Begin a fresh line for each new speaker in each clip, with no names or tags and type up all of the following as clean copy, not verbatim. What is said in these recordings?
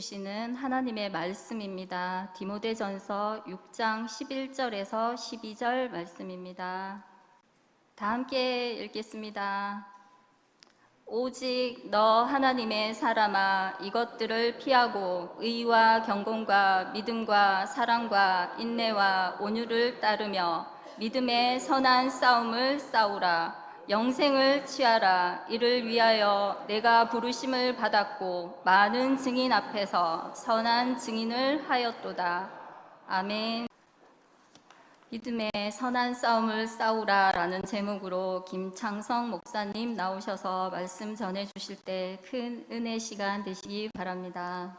주시는 하나님의 말씀입니다. 디모데전서 6장 11절에서 12절 말씀입니다. 다 함께 읽겠습니다. 오직 너 하나님의 사람아, 이것들을 피하고 의와 경건과 믿음과 사랑과 인내와 온유를 따르며 믿음의 선한 싸움을 싸우라. 영생을 취하라. 이를 위하여 내가 부르심을 받았고 많은 증인 앞에서 선한 증인을 하였도다. 아멘. 믿음의 선한 싸움을 싸우라 라는 제목으로 김창성 목사님 나오셔서 말씀 전해주실 때 큰 은혜 시간 되시기 바랍니다.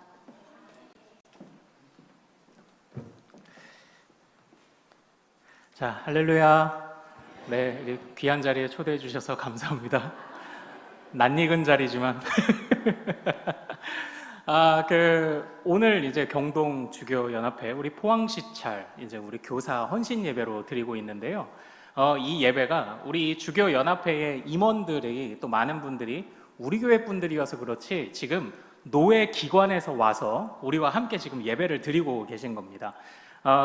자, 할렐루야. 네, 귀한 자리에 초대해 주셔서 감사합니다. 낯익은 자리지만 오늘 이제 경동 주교 연합회 우리 포항시찰 이제 우리 교사 헌신 예배로 드리고 있는데요. 이 예배가 우리 주교 연합회의 임원들이 또 많은 분들이 우리 교회 분들이어서 그렇지 지금 노회 기관에서 와서 우리와 함께 지금 예배를 드리고 계신 겁니다.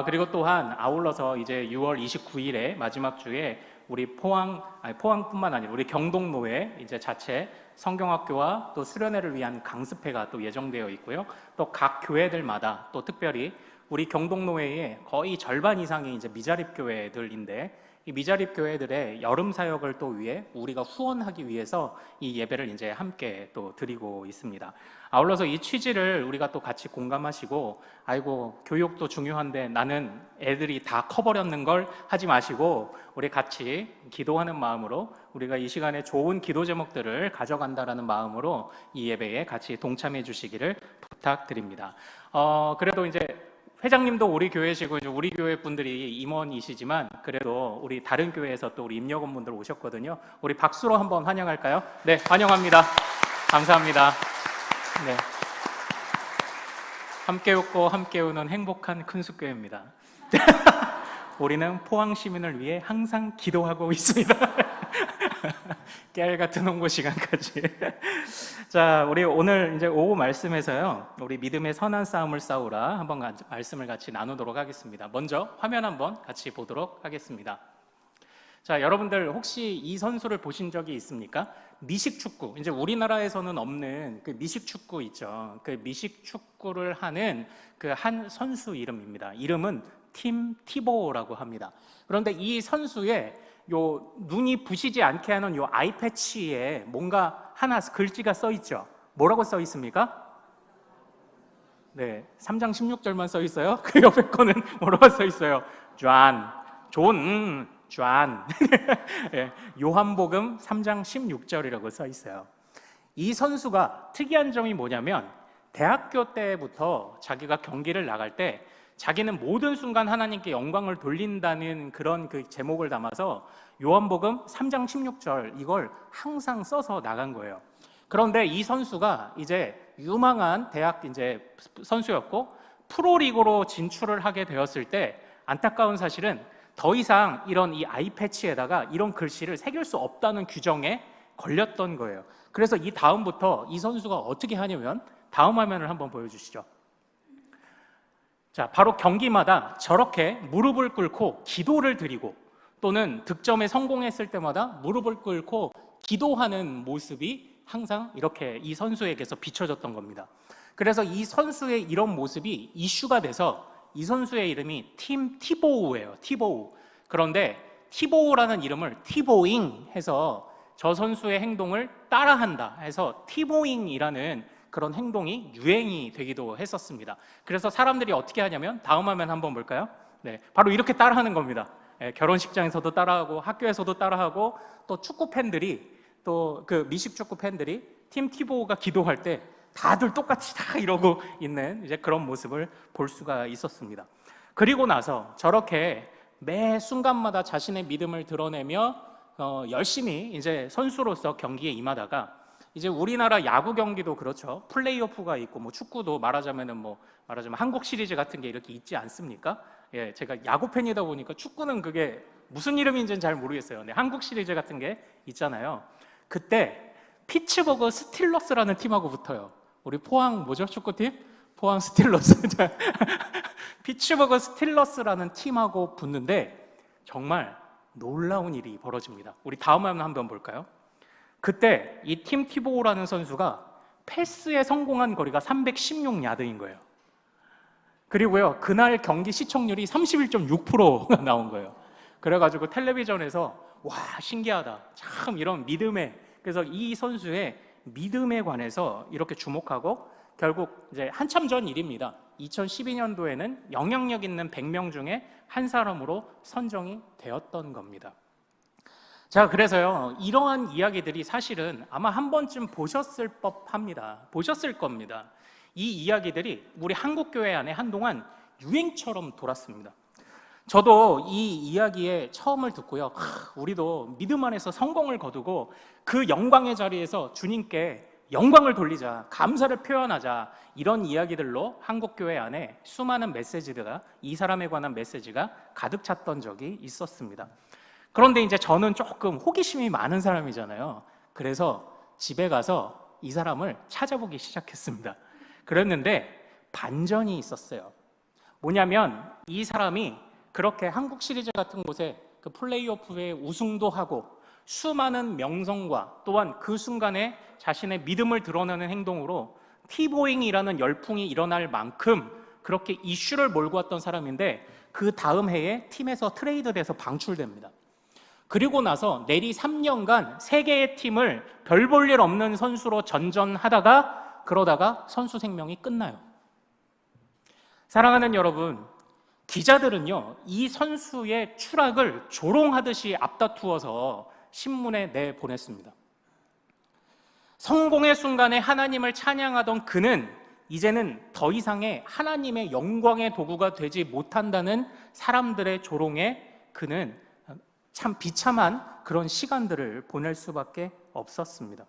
그리고 또한 아울러서 이제 6월 29일에 마지막 주에 우리 포항뿐만 아니라 우리 경동노회 이제 자체 성경학교와 또 수련회를 위한 강습회가 또 예정되어 있고요. 또 각 교회들마다 또 특별히 우리 경동노회의 거의 절반 이상이 이제 미자립 교회들인데 이 미자립 교회들의 여름 사역을 또 위해 우리가 후원하기 위해서 이 예배를 이제 함께 또 드리고 있습니다. 아울러서 이 취지를 우리가 또 같이 공감하시고 아이고 교육도 중요한데 나는 애들이 다 커버렸는 걸 하지 마시고 우리 같이 기도하는 마음으로 우리가 이 시간에 좋은 기도 제목들을 가져간다라는 마음으로 이 예배에 같이 동참해 주시기를 부탁드립니다. 그래도 이제 회장님도 우리 교회시고 우리 교회 분들이 임원이시지만 그래도 우리 다른 교회에서 또 우리 임역원분들 오셨거든요. 우리 박수로 한번 환영할까요? 네, 환영합니다. 감사합니다. 네, 함께 웃고 함께 우는 행복한 큰숙교회입니다. 우리는 포항 시민을 위해 항상 기도하고 있습니다. 깨알 같은 홍보 시간까지. 자, 우리 오늘 이제 오후 말씀에서요, 우리 믿음의 선한 싸움을 싸우라 한번 말씀을 같이 나누도록 하겠습니다. 먼저 화면 한번 같이 보도록 하겠습니다. 자, 여러분들 혹시 이 선수를 보신 적이 있습니까? 미식축구, 이제 우리나라에서는 없는 그 미식축구 있죠. 그 미식축구를 하는 그 한 선수 이름입니다. 이름은 팀 티보라고 합니다. 그런데 이 선수의 요 눈이 부시지 않게 하는 요 아이패치에 뭔가 하나 글씨가 써 있죠. 뭐라고 써 있습니까? 네, 3장 16절만 써 있어요. 그 옆에 거는 뭐라고 써 있어요? 존. 네, 요한복음 3장 16절이라고 써 있어요. 이 선수가 특이한 점이 뭐냐면 대학교 때부터 자기가 경기를 나갈 때 자기는 모든 순간 하나님께 영광을 돌린다는 그런 그 제목을 담아서 요한복음 3장 16절 이걸 항상 써서 나간 거예요. 그런데 이 선수가 이제 유망한 대학 이제 선수였고 프로리그로 진출을 하게 되었을 때 안타까운 사실은 더 이상 이런 이 아이패치에다가 이런 글씨를 새길 수 없다는 규정에 걸렸던 거예요. 그래서 이 다음부터 이 선수가 어떻게 하냐면 다음 화면을 한번 보여주시죠. 자, 바로 경기마다 저렇게 무릎을 꿇고 기도를 드리고 또는 득점에 성공했을 때마다 무릎을 꿇고 기도하는 모습이 항상 이렇게 이 선수에게서 비춰졌던 겁니다. 그래서 이 선수의 이런 모습이 이슈가 돼서 이 선수의 이름이 팀 티보우예요. 티보우. 그런데 티보우라는 이름을 티보잉 해서 저 선수의 행동을 따라한다 해서 티보잉이라는 그런 행동이 유행이 되기도 했었습니다. 그래서 사람들이 어떻게 하냐면 다음 화면 한번 볼까요? 네, 바로 이렇게 따라하는 겁니다. 네, 결혼식장에서도 따라하고 학교에서도 따라하고 또 축구 팬들이 또 그 미식 축구 팬들이 팀 티보우가 기도할 때 다들 똑같이 다 이러고 있는 이제 그런 모습을 볼 수가 있었습니다. 그리고 나서 저렇게 매 순간마다 자신의 믿음을 드러내며 열심히 이제 선수로서 경기에 임하다가 이제 우리나라 야구 경기도 그렇죠. 플레이오프가 있고 뭐 축구도 말하자면 한국 시리즈 같은 게 이렇게 있지 않습니까? 예, 제가 야구 팬이다 보니까 축구는 그게 무슨 이름인지는 잘 모르겠어요. 근데 한국 시리즈 같은 게 있잖아요. 그때 피츠버그 스틸러스라는 팀하고 붙어요. 우리 포항 뭐죠? 축구팀? 포항 스틸러스 피츠버그 스틸러스라는 팀하고 붙는데 정말 놀라운 일이 벌어집니다. 우리 다음 화면 한번 볼까요? 그때 이 팀 티보우라는 선수가 패스에 성공한 거리가 316야드인 거예요. 그리고요, 그날 경기 시청률이 31.6%가 나온 거예요. 그래가지고 텔레비전에서 와, 신기하다. 참 이런 믿음에, 그래서 이 선수의 믿음에 관해서 이렇게 주목하고 결국 이제 한참 전 일입니다. 2012년도에는 영향력 있는 100명 중에 한 사람으로 선정이 되었던 겁니다. 자, 그래서요, 이러한 이야기들이 사실은 아마 한 번쯤 보셨을 법합니다. 보셨을 겁니다. 이 이야기들이 우리 한국교회 안에 한동안 유행처럼 돌았습니다. 저도 이 이야기에 처음을 듣고요, 우리도 믿음 안에서 성공을 거두고 그 영광의 자리에서 주님께 영광을 돌리자, 감사를 표현하자, 이런 이야기들로 한국교회 안에 수많은 메시지가, 이 사람에 관한 메시지가 가득 찼던 적이 있었습니다. 그런데 이제 저는 조금 호기심이 많은 사람이잖아요. 그래서 집에 가서 이 사람을 찾아보기 시작했습니다. 그랬는데 반전이 있었어요. 뭐냐면 이 사람이 그렇게 한국 시리즈 같은 곳에 그 플레이오프에 우승도 하고 수많은 명성과 또한 그 순간에 자신의 믿음을 드러내는 행동으로 티보잉이라는 열풍이 일어날 만큼 그렇게 이슈를 몰고 왔던 사람인데 그 다음 해에 팀에서 트레이드돼서 방출됩니다. 그리고 나서 내리 3년간 3개의 팀을 별 볼 일 없는 선수로 전전하다가 그러다가 선수 생명이 끝나요. 사랑하는 여러분, 기자들은요, 이 선수의 추락을 조롱하듯이 앞다투어서 신문에 내보냈습니다. 성공의 순간에 하나님을 찬양하던 그는 이제는 더 이상의 하나님의 영광의 도구가 되지 못한다는 사람들의 조롱에 그는 참 비참한 그런 시간들을 보낼 수밖에 없었습니다.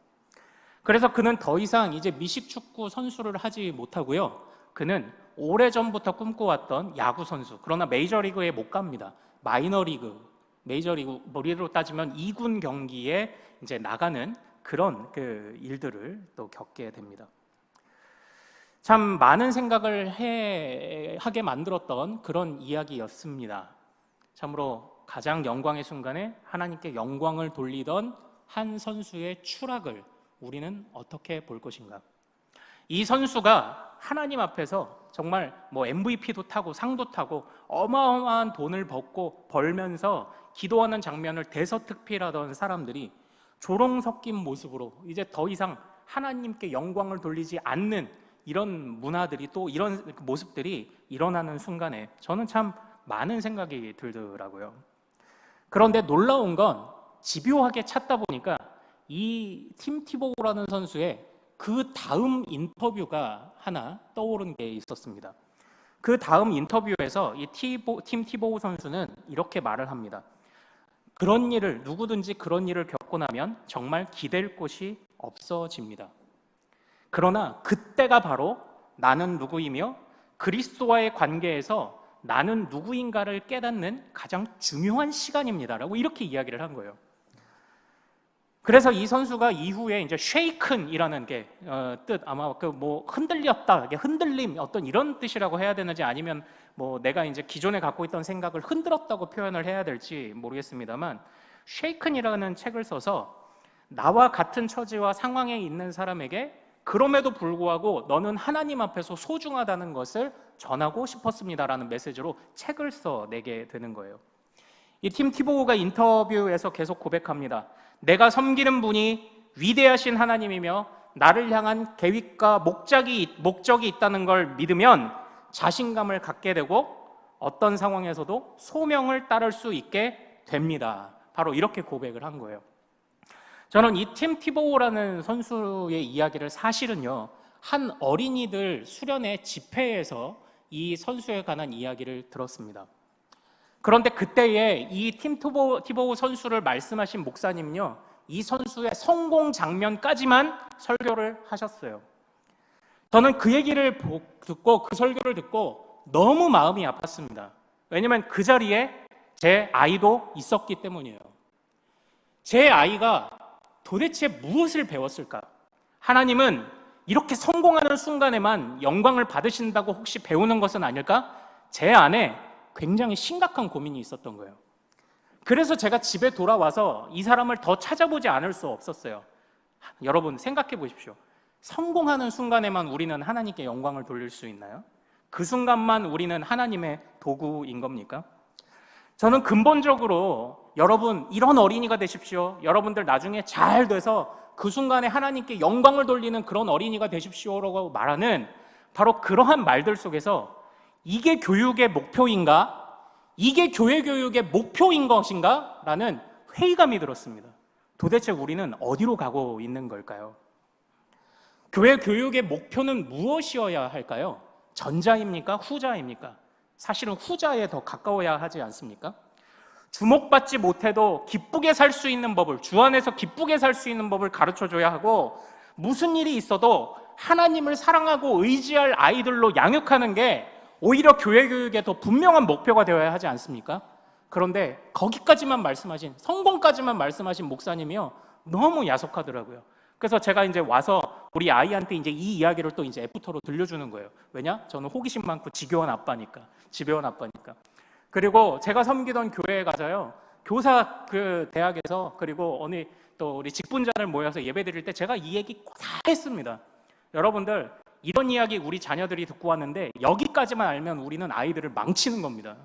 그래서 그는 더 이상 이제 미식축구 선수를 하지 못하고요, 그는 오래전부터 꿈꿔왔던 야구 선수, 그러나 메이저리그에 못 갑니다. 마이너리그, 메이저리그, 머리로 따지면 2군 경기에 이제 나가는 그런 그 일들을 또 겪게 됩니다. 참 많은 생각을 하게 만들었던 그런 이야기였습니다. 참으로 가장 영광의 순간에 하나님께 영광을 돌리던 한 선수의 추락을 우리는 어떻게 볼 것인가? 이 선수가 하나님 앞에서 정말 뭐 MVP도 타고 상도 타고 어마어마한 돈을 벌면서 기도하는 장면을 대서특필하던 사람들이 조롱 섞인 모습으로 이제 더 이상 하나님께 영광을 돌리지 않는 이런 문화들이, 또 이런 모습들이 일어나는 순간에 저는 참 많은 생각이 들더라고요. 그런데 놀라운 건 집요하게 찾다 보니까 이 팀 티보우라는 선수의 그 다음 인터뷰가 하나 떠오른 게 있었습니다. 그 다음 인터뷰에서 이 팀 티보우 선수는 이렇게 말을 합니다. 누구든지 그런 일을 겪고 나면 정말 기댈 곳이 없어집니다. 그러나 그때가 바로 나는 누구이며 그리스도와의 관계에서 나는 누구인가를 깨닫는 가장 중요한 시간입니다라고 이렇게 이야기를 한 거예요. 그래서 이 선수가 이후에 이제 쉐이큰이라는 게 뜻, 아마 그 뭐 흔들렸다, 흔들림, 어떤 이런 뜻이라고 해야 되는지, 아니면 뭐 내가 이제 기존에 갖고 있던 생각을 흔들었다고 표현을 해야 될지 모르겠습니다만, 쉐이큰이라는 책을 써서 나와 같은 처지와 상황에 있는 사람에게 그럼에도 불구하고 너는 하나님 앞에서 소중하다는 것을 전하고 싶었습니다라는 메시지로 책을 써내게 되는 거예요. 이 팀 티보우가 인터뷰에서 계속 고백합니다. 내가 섬기는 분이 위대하신 하나님이며 나를 향한 계획과 목적이 있다는 걸 믿으면 자신감을 갖게 되고 어떤 상황에서도 소명을 따를 수 있게 됩니다. 바로 이렇게 고백을 한 거예요. 저는 이 팀 티보우라는 선수의 이야기를 사실은요, 한 어린이들 수련회 집회에서 이 선수에 관한 이야기를 들었습니다. 그런데 그때에 이 팀 티보우 선수를 말씀하신 목사님은요, 이 선수의 성공 장면까지만 설교를 하셨어요. 저는 그 얘기를 듣고, 그 설교를 듣고 너무 마음이 아팠습니다. 왜냐하면 그 자리에 제 아이도 있었기 때문이에요. 제 아이가 도대체 무엇을 배웠을까? 하나님은 이렇게 성공하는 순간에만 영광을 받으신다고 혹시 배우는 것은 아닐까? 제 안에 굉장히 심각한 고민이 있었던 거예요. 그래서 제가 집에 돌아와서 이 사람을 더 찾아보지 않을 수 없었어요. 여러분 생각해 보십시오. 성공하는 순간에만 우리는 하나님께 영광을 돌릴 수 있나요? 그 순간만 우리는 하나님의 도구인 겁니까? 저는 근본적으로 여러분 이런 어린이가 되십시오. 여러분들 나중에 잘 돼서 그 순간에 하나님께 영광을 돌리는 그런 어린이가 되십시오라고 말하는 바로 그러한 말들 속에서 이게 교육의 목표인가? 이게 교회 교육의 목표인 것인가? 라는 회의감이 들었습니다. 도대체 우리는 어디로 가고 있는 걸까요? 교회 교육의 목표는 무엇이어야 할까요? 전자입니까? 후자입니까? 사실은 후자에 더 가까워야 하지 않습니까? 주목받지 못해도 기쁘게 살 수 있는 법을, 주 안에서 기쁘게 살 수 있는 법을 가르쳐줘야 하고, 무슨 일이 있어도 하나님을 사랑하고 의지할 아이들로 양육하는 게 오히려 교회 교육의 더 분명한 목표가 되어야 하지 않습니까? 그런데 거기까지만 말씀하신, 성공까지만 말씀하신 목사님이요, 너무 야속하더라고요. 그래서 제가 이제 와서 우리 아이한테 이제 이 이야기를 또 이제 애프터로 들려주는 거예요. 왜냐? 저는 호기심 많고 지겨운 아빠니까, 지배원 아빠니까. 그리고 제가 섬기던 교회에 가서요, 교사 그 대학에서, 그리고 어느 또 우리 직분자들 모여서 예배 드릴 때 제가 이 얘기 다 했습니다. 여러분들, 이런 이야기 우리 자녀들이 듣고 왔는데 여기까지만 알면 우리는 아이들을 망치는 겁니다.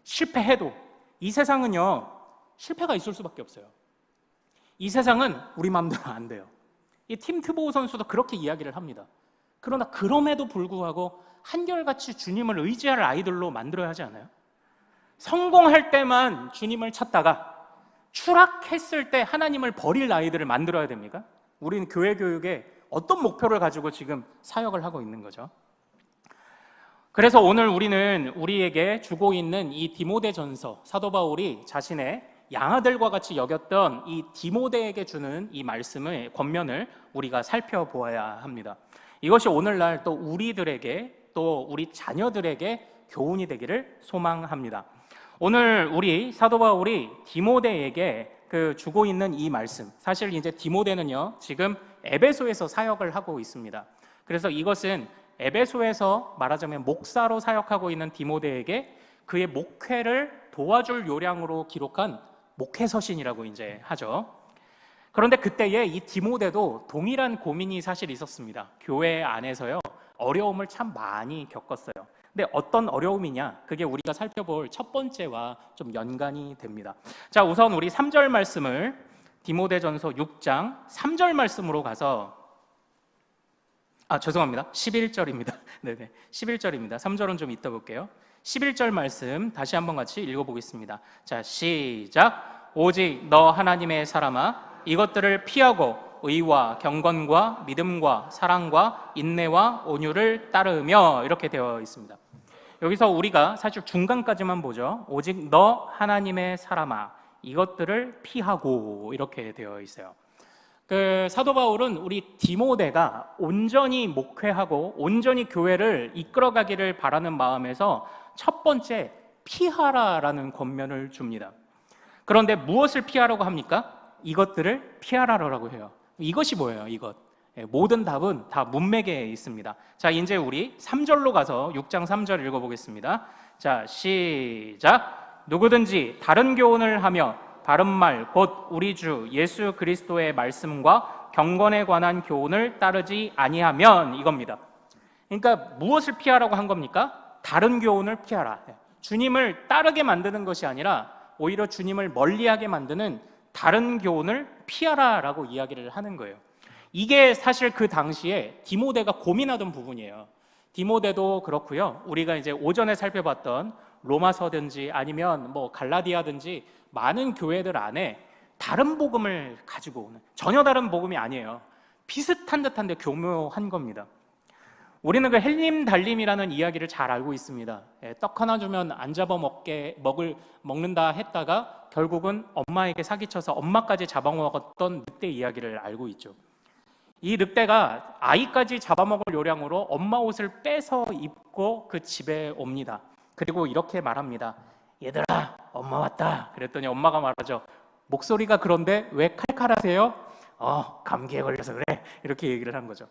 실패해도 이 세상은요, 실패가 있을 수밖에 없어요. 이 세상은 우리 마음대로 안 돼요. 이 팀 튜보 선수도 그렇게 이야기를 합니다. 그러나 그럼에도 불구하고 한결같이 주님을 의지할 아이들로 만들어야 하지 않아요? 성공할 때만 주님을 찾다가 추락했을 때 하나님을 버릴 아이들을 만들어야 됩니까? 우리는 교회 교육에 어떤 목표를 가지고 지금 사역을 하고 있는 거죠? 그래서 오늘 우리는 우리에게 주고 있는 이 디모데전서, 사도 바울이 자신의 양아들과 같이 여겼던 이 디모데에게 주는 이 말씀의 권면을 우리가 살펴보아야 합니다. 이것이 오늘날 또 우리들에게, 또 우리 자녀들에게 교훈이 되기를 소망합니다. 오늘 우리 사도 바울이 디모데에게 주고 있는 이 말씀, 사실 이제 디모데는요 지금 에베소에서 사역을 하고 있습니다. 그래서 이것은 에베소에서 말하자면 목사로 사역하고 있는 디모데에게 그의 목회를 도와줄 요량으로 기록한 목회서신이라고 이제 하죠. 그런데 그때에 이 디모데도 동일한 고민이 사실 있었습니다. 교회 안에서요 어려움을 참 많이 겪었어요. 근데 어떤 어려움이냐? 그게 우리가 살펴볼 첫 번째와 좀 연관이 됩니다. 자, 우선 우리 3절 말씀을 디모데전서 6장 3절 말씀으로 가서, 죄송합니다. 11절입니다. 네네, 11절입니다. 3절은 좀 이따 볼게요. 11절 말씀 다시 한번 같이 읽어보겠습니다. 자, 시작. 오직 너 하나님의 사람아, 이것들을 피하고 의와 경건과 믿음과 사랑과 인내와 온유를 따르며, 이렇게 되어 있습니다. 여기서 우리가 사실 중간까지만 보죠. 오직 너 하나님의 사람아, 이것들을 피하고, 이렇게 되어 있어요. 사도 바울은 우리 디모데가 온전히 목회하고 온전히 교회를 이끌어가기를 바라는 마음에서 첫 번째 피하라라는 권면을 줍니다. 그런데 무엇을 피하라고 합니까? 이것들을 피하라라고 해요. 이것이 뭐예요? 이것. 모든 답은 다 문맥에 있습니다. 자, 이제 우리 3절로 가서 6장 3절 읽어보겠습니다. 자, 시작. 누구든지 다른 교훈을 하며 바른 말 곧 우리 주 예수 그리스도의 말씀과 경건에 관한 교훈을 따르지 아니하면, 이겁니다. 그러니까 무엇을 피하라고 한 겁니까? 다른 교훈을 피하라. 주님을 따르게 만드는 것이 아니라 오히려 주님을 멀리하게 만드는 다른 교훈을 피하라라고 이야기를 하는 거예요. 이게 사실 그 당시에 디모데가 고민하던 부분이에요. 디모데도 그렇고요. 우리가 이제 오전에 살펴봤던 로마서든지 아니면 뭐 갈라디아든지 많은 교회들 안에 다른 복음을 가지고 오는, 전혀 다른 복음이 아니에요. 비슷한 듯한데 교묘한 겁니다. 우리는 그 헬림 달림이라는 이야기를 잘 알고 있습니다. 떡 하나 주면 안 잡아 먹는다 했다가 결국은 엄마에게 사기쳐서 엄마까지 잡아먹었던 늑대 이야기를 알고 있죠. 이 늑대가 아이까지 잡아먹을 요량으로 엄마 옷을 빼서 입고 그 집에 옵니다. 그리고 이렇게 말합니다. 얘들아, 엄마 왔다. 그랬더니 엄마가 말하죠. 목소리가 그런데 왜 칼칼하세요? 감기에 걸려서 그래. 이렇게 얘기를 한 거죠.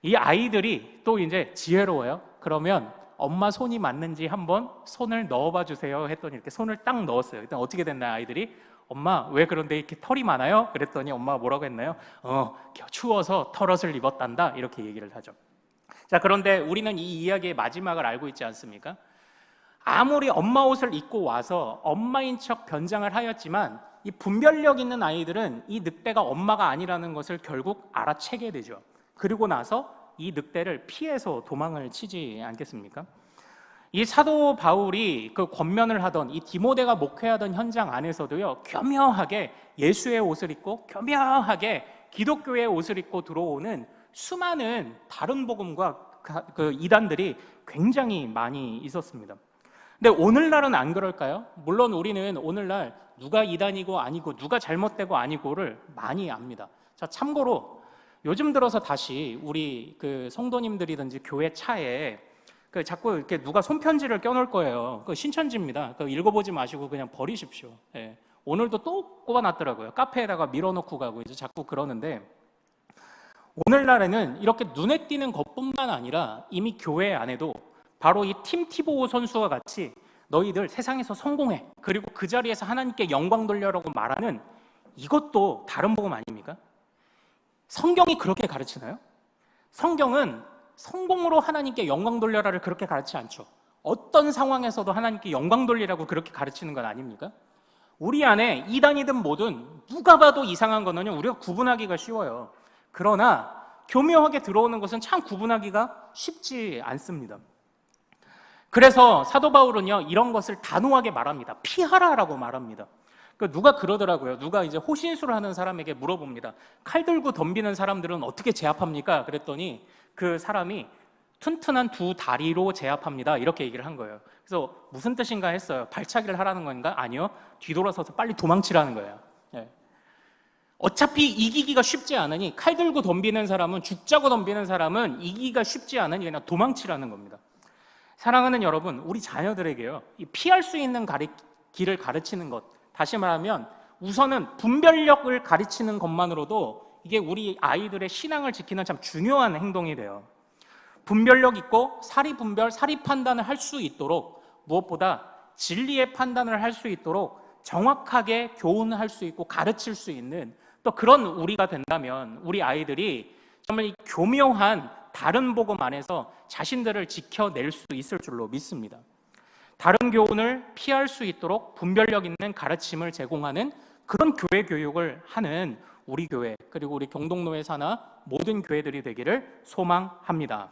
이 아이들이 또 이제 지혜로워요. 그러면 엄마 손이 맞는지 한번 손을 넣어봐 주세요 했더니 이렇게 손을 딱 넣었어요. 일단 어떻게 됐나요, 아이들이? 엄마 왜 그런데 이렇게 털이 많아요? 그랬더니 엄마가 뭐라고 했나요? 추워서 털옷을 입었단다, 이렇게 얘기를 하죠. 자, 그런데 우리는 이 이야기의 마지막을 알고 있지 않습니까? 아무리 엄마 옷을 입고 와서 엄마인 척 변장을 하였지만 이 분별력 있는 아이들은 이 늑대가 엄마가 아니라는 것을 결국 알아채게 되죠. 그리고 나서 이 늑대를 피해서 도망을 치지 않겠습니까? 이 사도 바울이 그 권면을 하던 이 디모데가 목회하던 현장 안에서도요, 교묘하게 예수의 옷을 입고 교묘하게 기독교의 옷을 입고 들어오는 수많은 다른 복음과 그 이단들이 굉장히 많이 있었습니다. 근데 오늘날은 안 그럴까요? 물론 우리는 오늘날 누가 이단이고 아니고 누가 잘못되고 아니고를 많이 압니다. 자, 참고로 요즘 들어서 다시 우리 그 성도님들이든지 교회 차에 그 자꾸 이렇게 누가 손편지를 껴놓을 거예요. 그 신천지입니다. 그 읽어보지 마시고 그냥 버리십시오. 예. 오늘도 또 꼽아놨더라고요. 카페에다가 밀어놓고 가고 이제 자꾸 그러는데, 오늘날에는 이렇게 눈에 띄는 것뿐만 아니라 이미 교회 안에도 바로 이 팀 티보오 선수와 같이 너희들 세상에서 성공해, 그리고 그 자리에서 하나님께 영광 돌려라고 말하는, 이것도 다른 복음 아닙니까? 성경이 그렇게 가르치나요? 성경은 성공으로 하나님께 영광 돌려라를 그렇게 가르치지 않죠. 어떤 상황에서도 하나님께 영광 돌리라고 그렇게 가르치는 건 아닙니까? 우리 안에 이단이든 뭐든 누가 봐도 이상한 거는요, 우리가 구분하기가 쉬워요. 그러나 교묘하게 들어오는 것은 참 구분하기가 쉽지 않습니다. 그래서 사도 바울은요, 이런 것을 단호하게 말합니다. 피하라라고 말합니다. 누가 그러더라고요. 누가 이제 호신술을 하는 사람에게 물어봅니다. 칼 들고 덤비는 사람들은 어떻게 제압합니까? 그랬더니 그 사람이 튼튼한 두 다리로 제압합니다, 이렇게 얘기를 한 거예요. 그래서 무슨 뜻인가 했어요. 발차기를 하라는 건가? 아니요, 뒤돌아서서 빨리 도망치라는 거예요. 예. 어차피 이기기가 쉽지 않으니, 칼 들고 덤비는 사람은, 죽자고 덤비는 사람은 이기기가 쉽지 않으니 그냥 도망치라는 겁니다. 사랑하는 여러분, 우리 자녀들에게요, 이 피할 수 있는 길을 가르치는 것, 다시 말하면 우선은 분별력을 가르치는 것만으로도 이게 우리 아이들의 신앙을 지키는 참 중요한 행동이 돼요. 분별력 있고 사리 분별, 사리 판단을 할 수 있도록, 무엇보다 진리의 판단을 할 수 있도록 정확하게 교훈할 수 있고 가르칠 수 있는, 또 그런 우리가 된다면 우리 아이들이 정말 이 교묘한 다른 복음 안에서 자신들을 지켜낼 수 있을 줄로 믿습니다. 다른 교훈을 피할 수 있도록 분별력 있는 가르침을 제공하는 그런 교회 교육을 하는 우리 교회, 그리고 우리 경동노회 산하 모든 교회들이 되기를 소망합니다.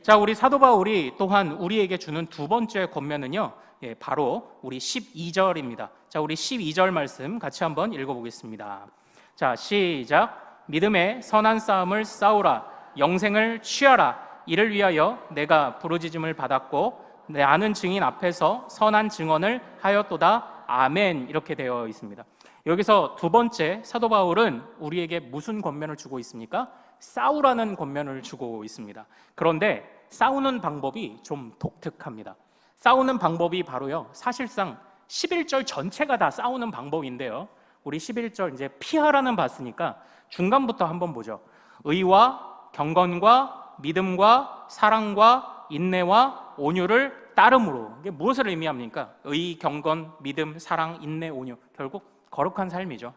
자, 우리 사도 바울이 또한 우리에게 주는 두 번째 권면은요, 바로 우리 12절입니다. 자, 우리 12절 말씀 같이 한번 읽어보겠습니다. 자, 시작. 믿음의 선한 싸움을 싸우라. 영생을 취하라. 이를 위하여 내가 부르짖음을 받았고 내 아는 증인 앞에서 선한 증언을 하였도다. 아멘. 이렇게 되어 있습니다. 여기서 두 번째, 사도 바울은 우리에게 무슨 권면을 주고 있습니까? 싸우라는 권면을 주고 있습니다. 그런데 싸우는 방법이 좀 독특합니다. 싸우는 방법이 바로요, 사실상 11절 전체가 다 싸우는 방법인데요, 우리 11절 이제 피하라는 봤으니까 중간부터 한번 보죠. 의와 경건과 믿음과 사랑과 인내와 온유를 따름으로. 이게 무엇을 의미합니까? 의, 경건, 믿음, 사랑, 인내, 온유. 결국 거룩한 삶이죠.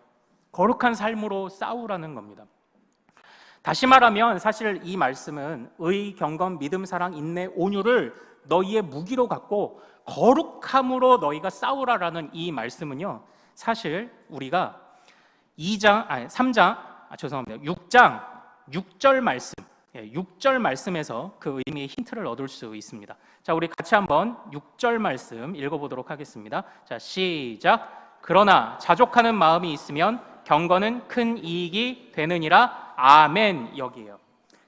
거룩한 삶으로 싸우라는 겁니다. 다시 말하면 사실 이 말씀은 의, 경건, 믿음, 사랑, 인내, 온유를 너희의 무기로 갖고 거룩함으로 너희가 싸우라라는 이 말씀은요, 사실 우리가 6장 6절 말씀, 6절 말씀에서 그 의미의 힌트를 얻을 수 있습니다. 자, 우리 같이 한번 6절 말씀 읽어보도록 하겠습니다. 자, 시작. 그러나 자족하는 마음이 있으면 경건은 큰 이익이 되느니라. 아멘. 여기에요.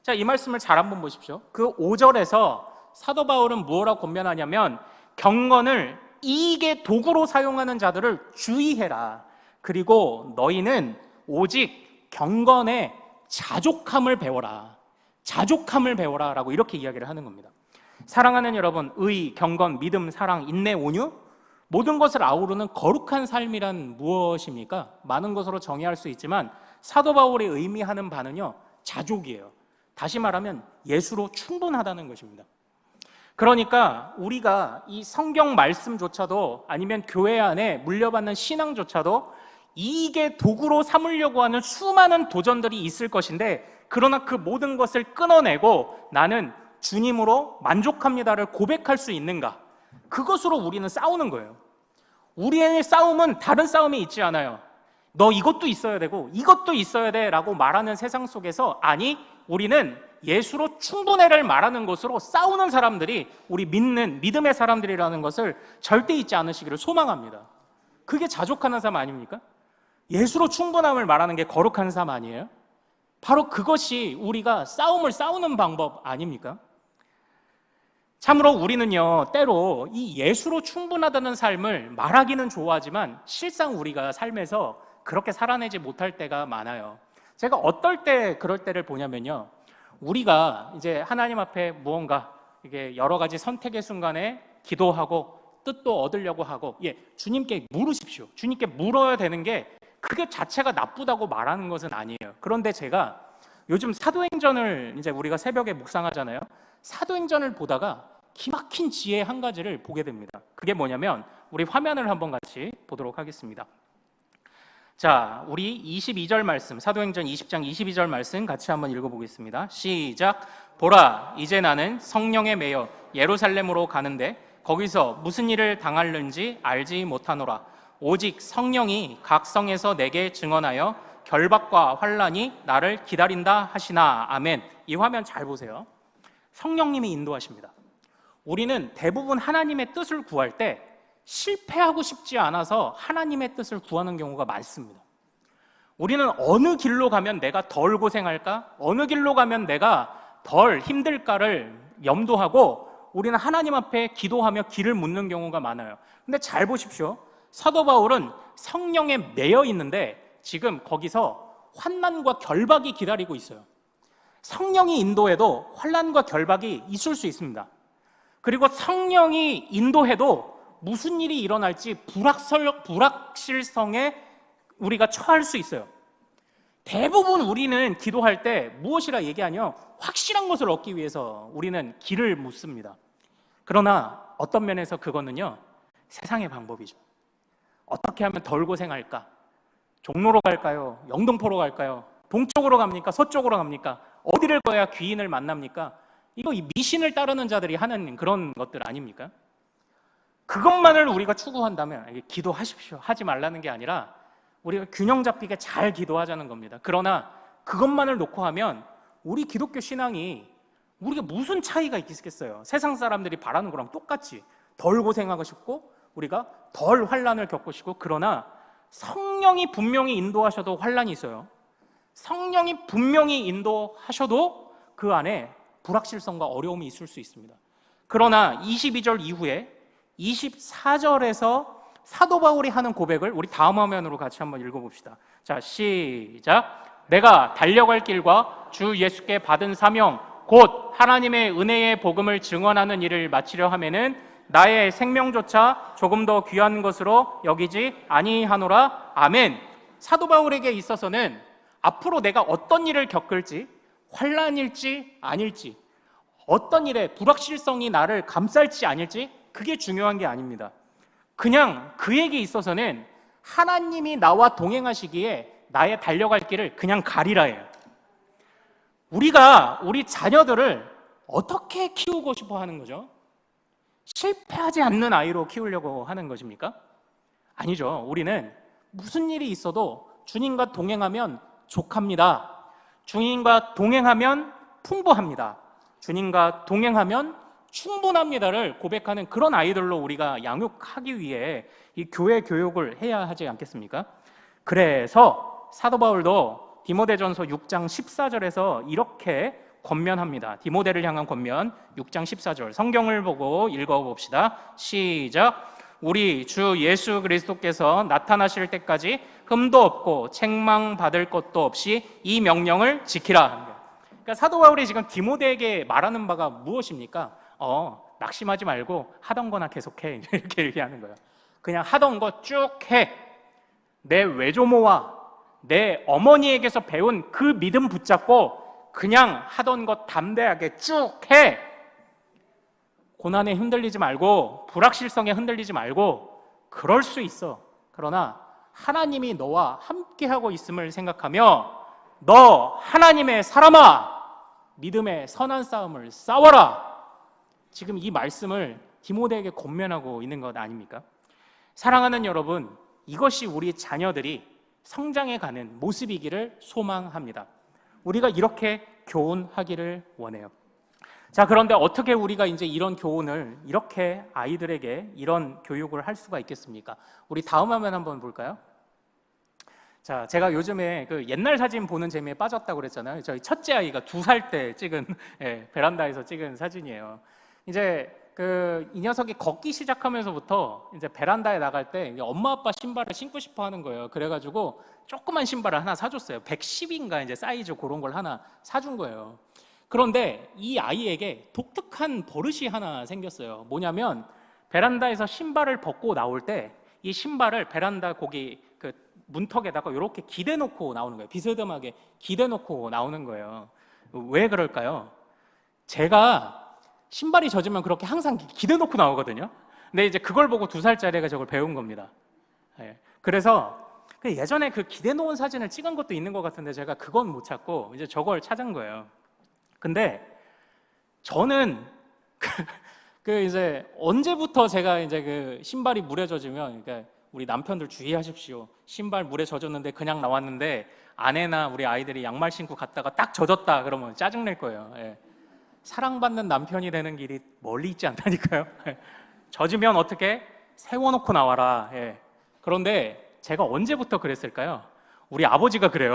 자, 이 말씀을 잘 한번 보십시오. 그 5절에서 사도 바울은 뭐라고 권면하냐면, 경건을 이익의 도구로 사용하는 자들을 주의해라. 그리고 너희는 오직 경건의 자족함을 배워라. 자족함을 배워라 라고 이렇게 이야기를 하는 겁니다. 사랑하는 여러분, 의, 경건, 믿음, 사랑, 인내, 온유, 모든 것을 아우르는 거룩한 삶이란 무엇입니까? 많은 것으로 정의할 수 있지만 사도 바울이 의미하는 바는요, 자족이에요. 다시 말하면 예수로 충분하다는 것입니다. 그러니까 우리가 이 성경 말씀조차도 아니면 교회 안에 물려받는 신앙조차도 이익의 도구로 삼으려고 하는 수많은 도전들이 있을 것인데, 그러나 그 모든 것을 끊어내고 나는 주님으로 만족합니다를 고백할 수 있는가? 그것으로 우리는 싸우는 거예요. 우리의 싸움은 다른 싸움이 있지 않아요. 너 이것도 있어야 되고 이것도 있어야 돼 라고 말하는 세상 속에서, 아니, 우리는 예수로 충분해를 말하는 것으로 싸우는 사람들이 우리 믿는 믿음의 사람들이라는 것을 절대 잊지 않으시기를 소망합니다. 그게 자족하는 삶 아닙니까? 예수로 충분함을 말하는 게 거룩한 삶 아니에요? 바로 그것이 우리가 싸움을 싸우는 방법 아닙니까? 참으로 우리는요, 때로 이 예수로 충분하다는 삶을 말하기는 좋아하지만 실상 우리가 삶에서 그렇게 살아내지 못할 때가 많아요. 제가 어떨 때 그럴 때를 보냐면요, 우리가 이제 하나님 앞에 무언가 이게 여러 가지 선택의 순간에 기도하고 뜻도 얻으려고 하고, 주님께 물으십시오. 주님께 물어야 되는 게 그게 자체가 나쁘다고 말하는 것은 아니에요. 그런데 제가 요즘 사도행전을 이제 우리가 새벽에 묵상하잖아요. 사도행전을 보다가 기막힌 지혜 한 가지를 보게 됩니다. 그게 뭐냐면, 우리 화면을 한번 같이 보도록 하겠습니다. 자, 우리 22절 말씀, 사도행전 20장 22절 말씀 같이 한번 읽어보겠습니다. 시작. 보라, 이제 나는 성령에 매여 예루살렘으로 가는데 거기서 무슨 일을 당할는지 알지 못하노라. 오직 성령이 각 성에서 내게 증언하여 결박과 환난이 나를 기다린다 하시나. 아멘. 이 화면 잘 보세요. 성령님이 인도하십니다. 우리는 대부분 하나님의 뜻을 구할 때 실패하고 싶지 않아서 하나님의 뜻을 구하는 경우가 많습니다. 우리는 어느 길로 가면 내가 덜 고생할까? 어느 길로 가면 내가 덜 힘들까를 염두하고 우리는 하나님 앞에 기도하며 길을 묻는 경우가 많아요. 근데 잘 보십시오. 사도 바울은 성령에 매여 있는데 지금 거기서 환난과 결박이 기다리고 있어요. 성령이 인도해도 환난과 결박이 있을 수 있습니다. 그리고 성령이 인도해도 무슨 일이 일어날지 불확실성에 우리가 처할 수 있어요. 대부분 우리는 기도할 때 무엇이라 얘기하냐? 확실한 것을 얻기 위해서 우리는 길을 묻습니다. 그러나 어떤 면에서 그거는요, 세상의 방법이죠. 어떻게 하면 덜 고생할까? 종로로 갈까요? 영등포로 갈까요? 동쪽으로 갑니까? 서쪽으로 갑니까? 어디를 가야 귀인을 만납니까? 이거 이 미신을 따르는 자들이 하는 그런 것들 아닙니까? 그것만을 우리가 추구한다면 기도하십시오 하지 말라는 게 아니라 우리가 균형 잡히게 잘 기도하자는 겁니다. 그러나 그것만을 놓고 하면 우리 기독교 신앙이 우리가 무슨 차이가 있겠어요? 세상 사람들이 바라는 거랑 똑같이 덜 고생하고 싶고 우리가 덜 환난을 겪고 싶고, 그러나 성령이 분명히 인도하셔도 환난이 있어요. 성령이 분명히 인도하셔도 그 안에 불확실성과 어려움이 있을 수 있습니다. 그러나 22절 이후에 24절에서 사도 바울이 하는 고백을 우리 다음 화면으로 같이 한번 읽어봅시다. 자, 시작. 내가 달려갈 길과 주 예수께 받은 사명 곧 하나님의 은혜의 복음을 증언하는 일을 마치려 하면은 나의 생명조차 조금 더 귀한 것으로 여기지 아니하노라. 아멘. 사도 바울에게 있어서는 앞으로 내가 어떤 일을 겪을지, 환난일지 아닐지, 어떤 일에 불확실성이 나를 감쌀지 아닐지, 그게 중요한 게 아닙니다. 그냥 그에게 있어서는 하나님이 나와 동행하시기에 나의 달려갈 길을 그냥 가리라 해요. 우리가 우리 자녀들을 어떻게 키우고 싶어 하는 거죠? 실패하지 않는 아이로 키우려고 하는 것입니까? 아니죠. 우리는 무슨 일이 있어도 주님과 동행하면 족합니다. 주님과 동행하면 풍부합니다. 주님과 동행하면 충분합니다를 고백하는 그런 아이들로 우리가 양육하기 위해 이 교회 교육을 해야 하지 않겠습니까? 그래서 사도 바울도 디모데전서 6장 14절에서 이렇게 권면합니다. 디모데를 향한 권면 6장 14절 성경을 보고 읽어봅시다. 시작. 우리 주 예수 그리스도께서 나타나실 때까지 흠도 없고 책망받을 것도 없이 이 명령을 지키라. 그러니까 사도 바울이 지금 디모데에게 말하는 바가 무엇입니까? 낙심하지 말고 하던 거나 계속해 이렇게 얘기하는 거예요. 그냥 하던 거 쭉 해. 내 외조모와 내 어머니에게서 배운 그 믿음 붙잡고 그냥 하던 것 담대하게 쭉 해. 고난에 흔들리지 말고 불확실성에 흔들리지 말고 그럴 수 있어. 그러나 하나님이 너와 함께하고 있음을 생각하며 너 하나님의 사람아 믿음의 선한 싸움을 싸워라. 지금 이 말씀을 디모데에게 권면하고 있는 것 아닙니까? 사랑하는 여러분, 이것이 우리 자녀들이 성장해가는 모습이기를 소망합니다. 우리가 이렇게 교훈하기를 원해요. 자, 그런데 어떻게 우리가 이제 이런 교훈을 이렇게 아이들에게 이런 교육을 할 수가 있겠습니까? 우리 다음 화면 한번 볼까요? 자, 제가 요즘에 그 옛날 사진 보는 재미에 빠졌다고 그랬잖아요. 저희 첫째 아이가 2살 때 찍은 베란다에서 찍은 사진이에요. 이제 이 녀석이 걷기 시작하면서부터 이제 베란다에 나갈 때 엄마 아빠 신발을 신고 싶어 하는 거예요. 그래가지고 조그만 신발을 하나 사줬어요. 110인가 이제 사이즈 그런 걸 하나 사준 거예요. 그런데 이 아이에게 독특한 버릇이 하나 생겼어요. 뭐냐면 베란다에서 신발을 벗고 나올 때 이 신발을 베란다 거기 그 문턱에다가 이렇게 기대놓고 나오는 거예요. 비스듬하게 기대놓고 나오는 거예요. 왜 그럴까요? 제가 신발이 젖으면 그렇게 항상 기대놓고 나오거든요. 근데 이제 그걸 보고 2살짜리가 저걸 배운 겁니다. 그래서 예전에 그 기대놓은 사진을 찍은 것도 있는 것 같은데 제가 그건 못 찾고 이제 저걸 찾은 거예요. 근데 저는 이제 언제부터 제가 이제 그 신발이 물에 젖으면 그러니까 우리 남편들 주의하십시오. 신발 물에 젖었는데 그냥 나왔는데 아내나 우리 아이들이 양말 신고 갔다가 딱 젖었다 그러면 짜증낼 거예요. 사랑받는 남편이 되는 길이 멀리 있지 않다니까요. 젖으면 어떻게 세워놓고 나와라. 그런데 제가 언제부터 그랬을까요? 우리 아버지가 그래요.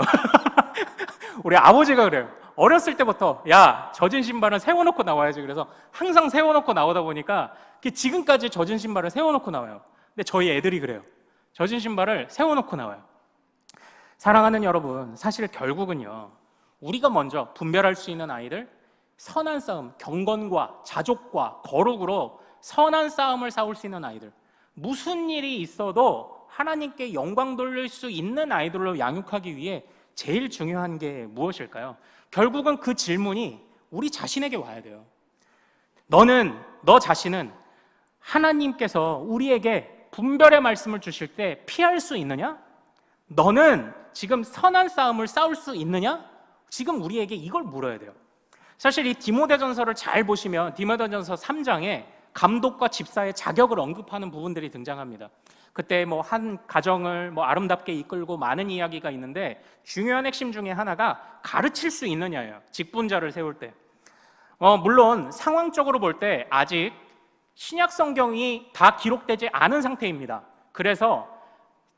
우리 아버지가 그래요. 어렸을 때부터 야, 젖은 신발은 세워놓고 나와야지. 그래서 항상 세워놓고 나오다 보니까 지금까지 젖은 신발을 세워놓고 나와요. 근데 저희 애들이 그래요. 젖은 신발을 세워놓고 나와요. 사랑하는 여러분, 사실 결국은요, 우리가 먼저 분별할 수 있는 아이들, 선한 싸움, 경건과 자족과 거룩으로 선한 싸움을 싸울 수 있는 아이들, 무슨 일이 있어도 하나님께 영광 돌릴 수 있는 아이들로 양육하기 위해 제일 중요한 게 무엇일까요? 결국은 그 질문이 우리 자신에게 와야 돼요. 너 자신은 하나님께서 우리에게 분별의 말씀을 주실 때 피할 수 있느냐? 너는 지금 선한 싸움을 싸울 수 있느냐? 지금 우리에게 이걸 물어야 돼요. 사실 이 디모데전서를 잘 보시면 디모데전서 3장에 감독과 집사의 자격을 언급하는 부분들이 등장합니다. 그때 한 가정을 아름답게 이끌고 많은 이야기가 있는데 중요한 핵심 중에 하나가 가르칠 수 있느냐예요. 직분자를 세울 때. 물론 상황적으로 볼 때 아직 신약 성경이 다 기록되지 않은 상태입니다. 그래서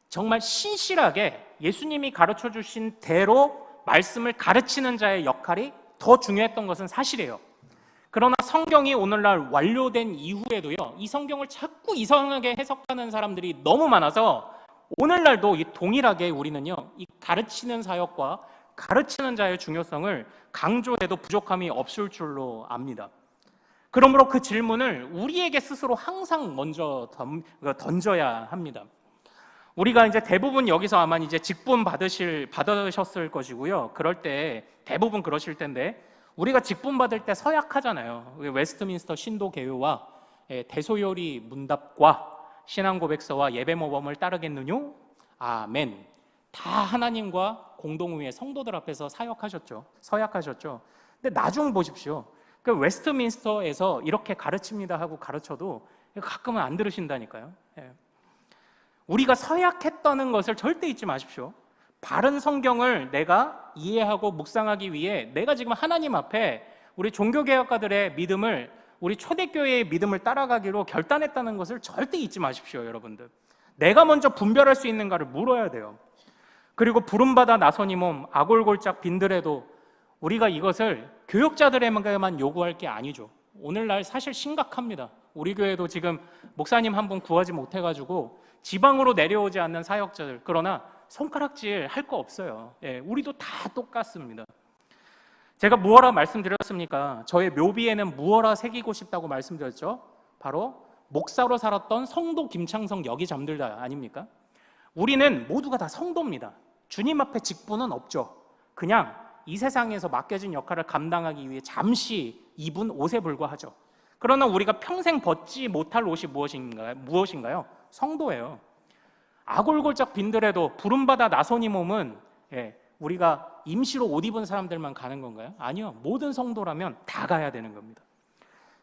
정말 신실하게 예수님이 가르쳐 주신 대로 말씀을 가르치는 자의 역할이 더 중요했던 것은 사실이에요. 그러나 성경이 오늘날 완료된 이후에도요, 이 성경을 자꾸 이상하게 해석하는 사람들이 너무 많아서 오늘날도 동일하게 우리는요, 이 가르치는 사역과 가르치는 자의 중요성을 강조해도 부족함이 없을 줄로 압니다. 그러므로 그 질문을 우리에게 스스로 항상 먼저 던져야 합니다. 우리가 이제 대부분 여기서 아마 이제 직분 받으셨을 것이고요. 그럴 때 대부분 그러실 텐데 우리가 직분 받을 때 서약하잖아요. 웨스트민스터 신도 개요와 대소요리 문답과 신앙 고백서와 예배 모범을 따르겠느뇨? 아멘. 다 하나님과 공동의회 성도들 앞에서 서약하셨죠. 근데 나중 보십시오. 그 웨스트민스터에서 이렇게 가르칩니다 하고 가르쳐도 가끔은 안 들으신다니까요. 우리가 서약했다는 것을 절대 잊지 마십시오. 바른 성경을 내가 이해하고 묵상하기 위해 내가 지금 하나님 앞에 우리 종교개혁가들의 믿음을, 우리 초대교회의 믿음을 따라가기로 결단했다는 것을 절대 잊지 마십시오, 여러분들. 내가 먼저 분별할 수 있는가를 물어야 돼요. 그리고 부름받아 나선이 몸 아골골짝 빈들에도 우리가 이것을 교역자들에게만 요구할 게 아니죠. 오늘날 사실 심각합니다. 우리 교회도 지금 목사님 한 분 구하지 못해가지고 지방으로 내려오지 않는 사역자들, 그러나 손가락질 할 거 없어요. 우리도 다 똑같습니다. 제가 무엇라 말씀드렸습니까? 저의 묘비에는 무엇라 새기고 싶다고 말씀드렸죠? 바로 목사로 살았던 성도 김창성 여기 잠들다 아닙니까? 우리는 모두가 다 성도입니다. 주님 앞에 직분은 없죠. 그냥 이 세상에서 맡겨진 역할을 감당하기 위해 잠시 입은 옷에 불과하죠. 그러나 우리가 평생 벗지 못할 옷이 무엇인가요? 성도예요. 아골골짝 빈들에도 부름받아 나선이 몸은 우리가 임시로 옷 입은 사람들만 가는 건가요? 아니요. 모든 성도라면 다 가야 되는 겁니다.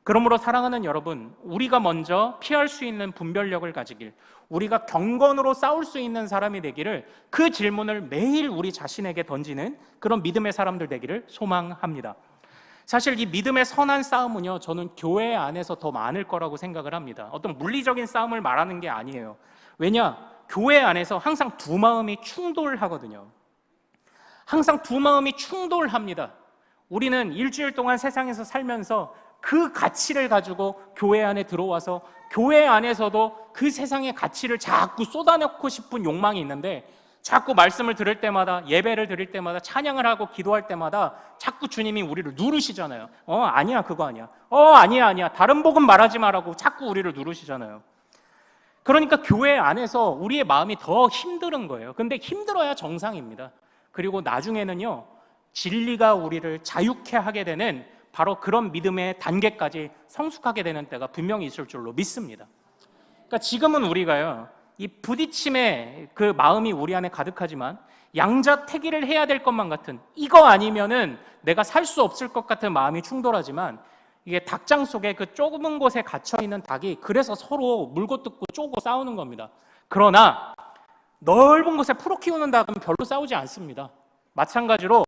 그러므로 사랑하는 여러분, 우리가 먼저 피할 수 있는 분별력을 가지길, 우리가 경건으로 싸울 수 있는 사람이 되기를, 그 질문을 매일 우리 자신에게 던지는 그런 믿음의 사람들 되기를 소망합니다. 사실 이 믿음의 선한 싸움은요, 저는 교회 안에서 더 많을 거라고 생각을 합니다. 어떤 물리적인 싸움을 말하는 게 아니에요. 왜냐? 교회 안에서 항상 두 마음이 충돌하거든요. 항상 두 마음이 충돌합니다. 우리는 일주일 동안 세상에서 살면서 그 가치를 가지고 교회 안에 들어와서 교회 안에서도 그 세상의 가치를 자꾸 쏟아내고 싶은 욕망이 있는데, 자꾸 말씀을 들을 때마다, 예배를 드릴 때마다, 찬양을 하고 기도할 때마다 자꾸 주님이 우리를 누르시잖아요. 아니야, 그거 아니야. 아니야. 다른 복음 말하지 말라고 자꾸 우리를 누르시잖아요. 그러니까 교회 안에서 우리의 마음이 더 힘든 거예요. 근데 힘들어야 정상입니다. 그리고 나중에는요, 진리가 우리를 자유케 하게 되는 바로 그런 믿음의 단계까지 성숙하게 되는 때가 분명히 있을 줄로 믿습니다. 그러니까 지금은 우리가요, 이 부딪힘의 그 마음이 우리 안에 가득하지만 양자택일을 해야 될 것만 같은, 이거 아니면은 내가 살 수 없을 것 같은 마음이 충돌하지만, 이게 닭장 속에 그 좁은 곳에 갇혀있는 닭이 그래서 서로 물고 뜯고 쪼고 싸우는 겁니다. 그러나 넓은 곳에 풀어 키우는 닭은 별로 싸우지 않습니다. 마찬가지로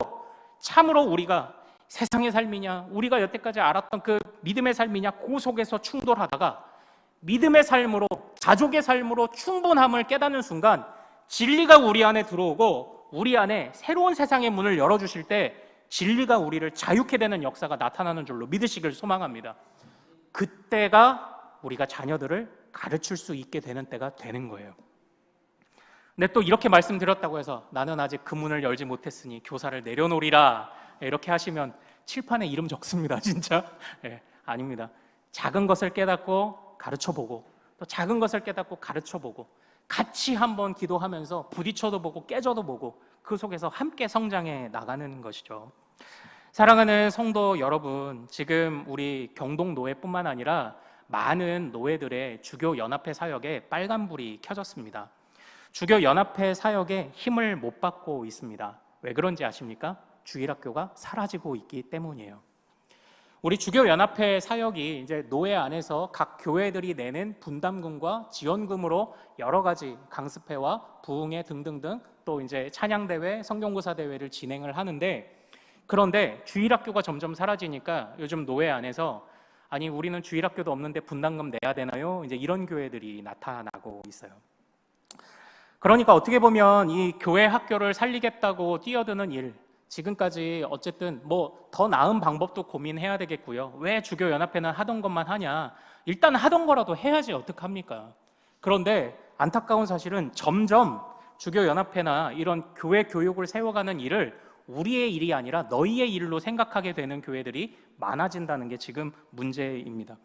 참으로 우리가 세상의 삶이냐, 우리가 여태까지 알았던 그 믿음의 삶이냐, 그 속에서 충돌하다가 믿음의 삶으로, 가족의 삶으로 충분함을 깨닫는 순간 진리가 우리 안에 들어오고 우리 안에 새로운 세상의 문을 열어주실 때 진리가 우리를 자유케 되는 역사가 나타나는 줄로 믿으시길 소망합니다. 그때가 우리가 자녀들을 가르칠 수 있게 되는 때가 되는 거예요. 근데 또 이렇게 말씀드렸다고 해서 나는 아직 그 문을 열지 못했으니 교사를 내려놓으리라 이렇게 하시면 칠판에 이름 적습니다. 진짜 아닙니다. 작은 것을 깨닫고 가르쳐보고, 또 작은 것을 깨닫고 가르쳐보고, 같이 한번 기도하면서 부딪혀도 보고 깨져도 보고, 그 속에서 함께 성장해 나가는 것이죠. 사랑하는 성도 여러분, 지금 우리 경동노회뿐만 아니라 많은 노회들의 주교연합회 사역에 빨간불이 켜졌습니다. 주교연합회 사역에 힘을 못 받고 있습니다. 왜 그런지 아십니까? 주일학교가 사라지고 있기 때문이에요. 우리 주교연합회 사역이 이제 노회 안에서 각 교회들이 내는 분담금과 지원금으로 여러 가지 강습회와 부흥회 등등등, 또 이제 찬양대회, 성경고사대회를 진행을 하는데, 그런데 주일학교가 점점 사라지니까 요즘 노회 안에서 아니 우리는 주일학교도 없는데 분담금 내야 되나요? 이제 이런 교회들이 나타나고 있어요. 그러니까 어떻게 보면 이 교회 학교를 살리겠다고 뛰어드는 일, 지금까지 어쨌든 뭐 더 나은 방법도 고민해야 되겠고요. 왜 주교연합회는 하던 것만 하냐? 일단 하던 거라도 해야지 어떡합니까? 그런데 안타까운 사실은 점점 주교연합회나 이런 교회 교육을 세워가는 일을 우리의 일이 아니라 너희의 일로 생각하게 되는 교회들이 많아진다는 게 지금 문제입니다.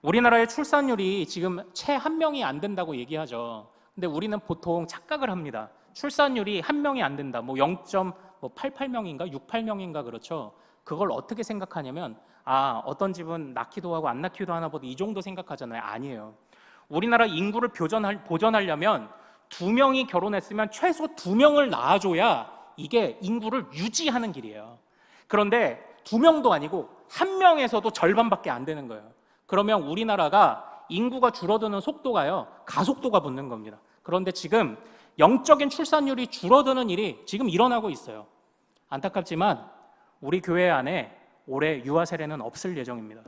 우리나라의 출산율이 지금 채 1명이 안 된다고 얘기하죠. 근데 우리는 보통 착각을 합니다. 출산율이 1명이 안 된다. 뭐 0.88명인가 68명인가 그렇죠. 그걸 어떻게 생각하냐면 어떤 집은 낳기도 하고 안 낳기도 하나 보다 이 정도 생각하잖아요. 아니에요. 우리나라 인구를 보존하려면 2명이 결혼했으면 최소 2명을 낳아줘야 이게 인구를 유지하는 길이에요. 그런데 2명도 아니고 1명에서도 절반밖에 안 되는 거예요. 그러면 우리나라가 인구가 줄어드는 속도가요, 가속도가 붙는 겁니다. 그런데 지금 영적인 출산율이 줄어드는 일이 지금 일어나고 있어요. 안타깝지만 우리 교회 안에 올해 유아 세례는 없을 예정입니다.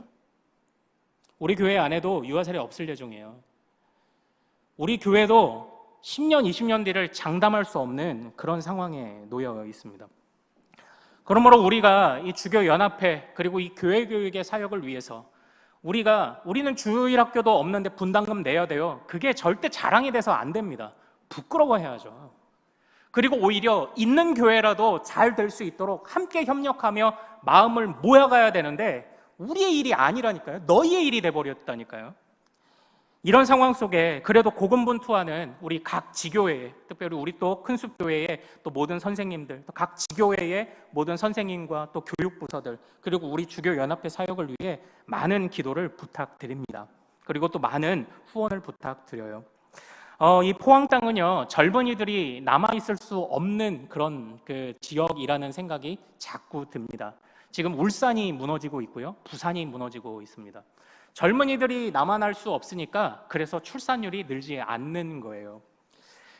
우리 교회 안에도 유아 세례 없을 예정이에요. 우리 교회도 10년, 20년 뒤를 장담할 수 없는 그런 상황에 놓여 있습니다. 그러므로 우리가 이 주교연합회 그리고 이 교회 교육의 사역을 위해서 우리는 주일학교도 없는데 분담금 내야 돼요. 그게 절대 자랑이 돼서 안 됩니다. 부끄러워해야죠. 그리고 오히려 있는 교회라도 잘 될 수 있도록 함께 협력하며 마음을 모아가야 되는데 우리의 일이 아니라니까요. 너희의 일이 돼버렸다니까요. 이런 상황 속에 그래도 고군분투하는 우리 각 지교회, 특별히 우리 또 큰숲교회의 또 모든 선생님들, 또 각 지교회의 모든 선생님과 또 교육부서들, 그리고 우리 주교연합회 사역을 위해 많은 기도를 부탁드립니다. 그리고 또 많은 후원을 부탁드려요. 이 포항 땅은요, 젊은이들이 남아있을 수 없는 그런 그 지역이라는 생각이 자꾸 듭니다. 지금 울산이 무너지고 있고요, 부산이 무너지고 있습니다. 젊은이들이 남아날 수 없으니까 그래서 출산율이 늘지 않는 거예요.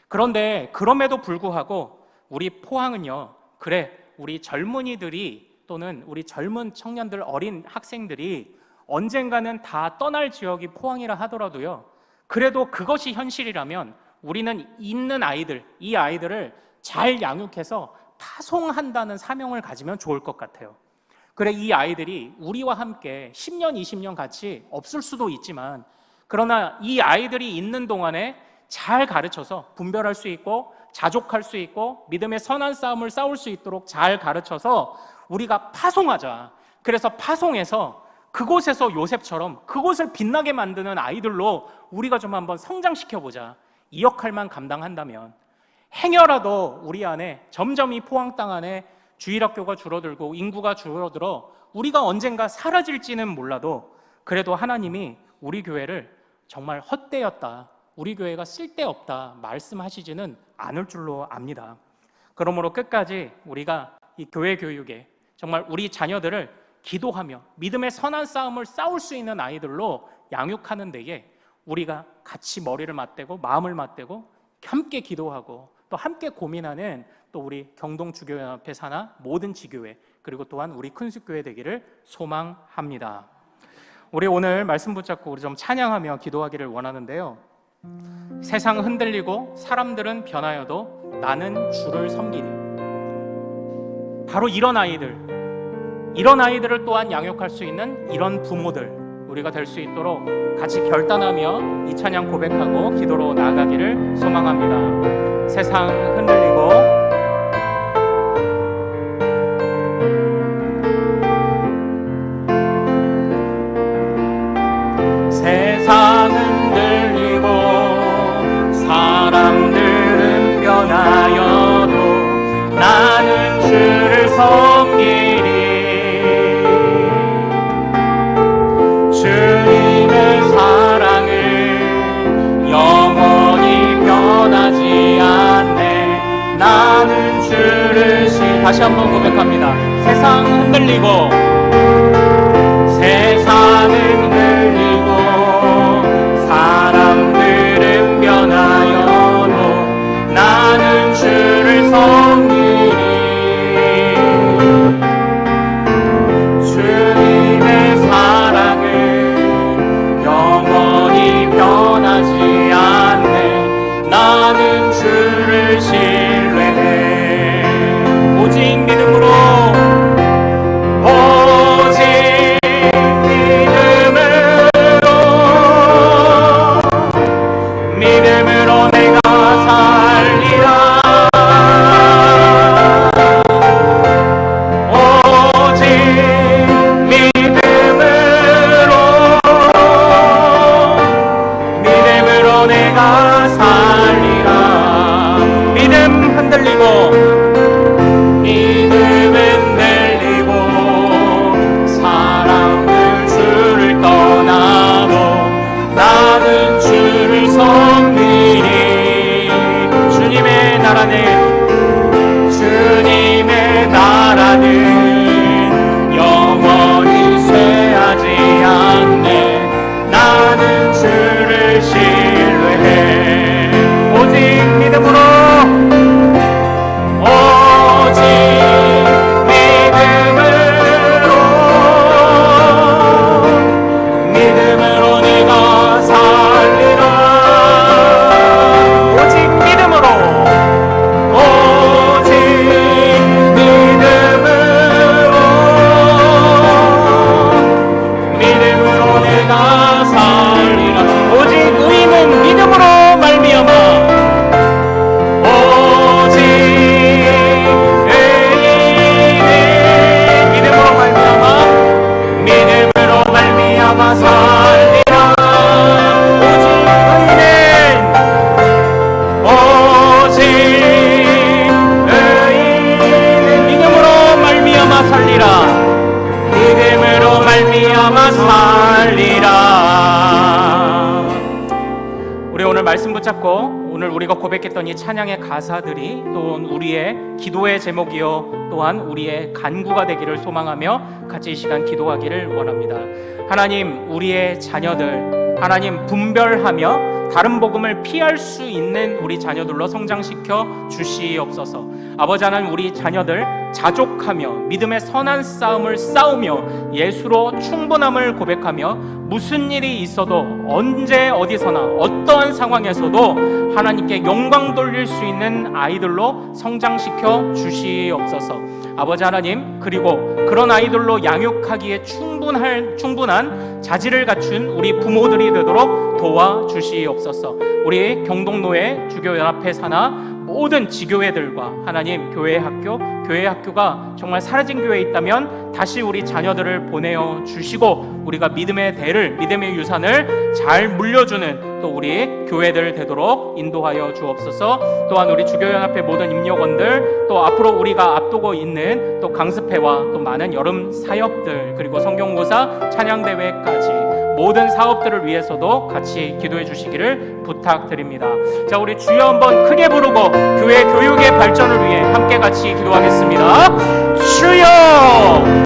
그런데 그럼에도 불구하고 우리 포항은요, 그래, 우리 젊은이들이 또는 우리 젊은 청년들, 어린 학생들이 언젠가는 다 떠날 지역이 포항이라 하더라도요, 그래도 그것이 현실이라면 우리는 있는 아이들, 이 아이들을 잘 양육해서 파송한다는 사명을 가지면 좋을 것 같아요. 그래, 이 아이들이 우리와 함께 10년, 20년 같이 없을 수도 있지만, 그러나 이 아이들이 있는 동안에 잘 가르쳐서 분별할 수 있고 자족할 수 있고 믿음의 선한 싸움을 싸울 수 있도록 잘 가르쳐서 우리가 파송하자. 그래서 파송해서 그곳에서 요셉처럼 그곳을 빛나게 만드는 아이들로 우리가 좀 한번 성장시켜보자. 이 역할만 감당한다면 행여라도 우리 안에 점점 이 포항 땅 안에 주일학교가 줄어들고 인구가 줄어들어 우리가 언젠가 사라질지는 몰라도 그래도 하나님이 우리 교회를 정말 헛되었다, 우리 교회가 쓸데없다 말씀하시지는 않을 줄로 압니다. 그러므로 끝까지 우리가 이 교회 교육에 정말 우리 자녀들을 기도하며 믿음의 선한 싸움을 싸울 수 있는 아이들로 양육하는 데에 우리가 같이 머리를 맞대고 마음을 맞대고 함께 기도하고 또 함께 고민하는 또 우리 경동주교연합회 산하 모든 지교회, 그리고 또한 우리 큰숲교회 되기를 소망합니다. 우리 오늘 말씀 붙잡고 우리 좀 찬양하며 기도하기를 원하는데요, 세상 흔들리고 사람들은 변하여도 나는 주를 섬기리. 바로 이런 아이들을 또한 양육할 수 있는 이런 부모들 우리가 될 수 있도록 같이 결단하며 이 찬양 고백하고 기도로 나아가기를 소망합니다. 세상 흔들리고 세상 흔들리고 사람들은 변하여도 나는 주를 섬기리. 주님의 사랑을 영원히 변하지 않네. 나는 주를 다시 한번 고백합니다. 세상 흔들리고 세상은 흔들리고 사람들은 변하여도 나는 주를 섬기리. 주님의 사랑은 영원히 변하지 않네. 나는 주를 신뢰해. 오직 믿음으로 내가 살리라. 오직 믿음으로 내가 살리라. 믿음 흔들리고 믿음 우리가 고백했던 이 찬양의 가사들이 또한 우리의 기도의 제목이요 또한 우리의 간구가 되기를 소망하며 같이 이 시간 기도하기를 원합니다. 하나님, 우리의 자녀들 하나님 분별하며 다른 복음을 피할 수 있는 우리 자녀들로 성장시켜 주시옵소서. 아버지 하나님, 우리 자녀들 자족하며 믿음의 선한 싸움을 싸우며 예수로 충분함을 고백하며 무슨 일이 있어도 언제 어디서나 어떠한 상황에서도 하나님께 영광 돌릴 수 있는 아이들로 성장시켜 주시옵소서. 아버지 하나님, 그리고 그런 아이들로 양육하기에 충분한 자질을 갖춘 우리 부모들이 되도록 도와주시옵소서. 우리 경동노예 주교연합회 산하 모든 지교회들과 하나님 교회 학교가 정말 사라진 교회에 있다면 다시 우리 자녀들을 보내어 주시고 우리가 믿음의 대를, 믿음의 유산을 잘 물려주는 또 우리 교회들 되도록 인도하여 주옵소서. 또한 우리 주교연합회 모든 임력원들, 또 앞으로 우리가 앞두고 있는 또 강습회와 또 많은 여름 사역들, 그리고 성경고사 찬양대회까지 모든 사업들을 위해서도 같이 기도해 주시기를 부탁드립니다. 자, 우리 주여 한번 크게 부르고 교회 교육의 발전을 위해 함께 같이 기도하겠습니다. 주여!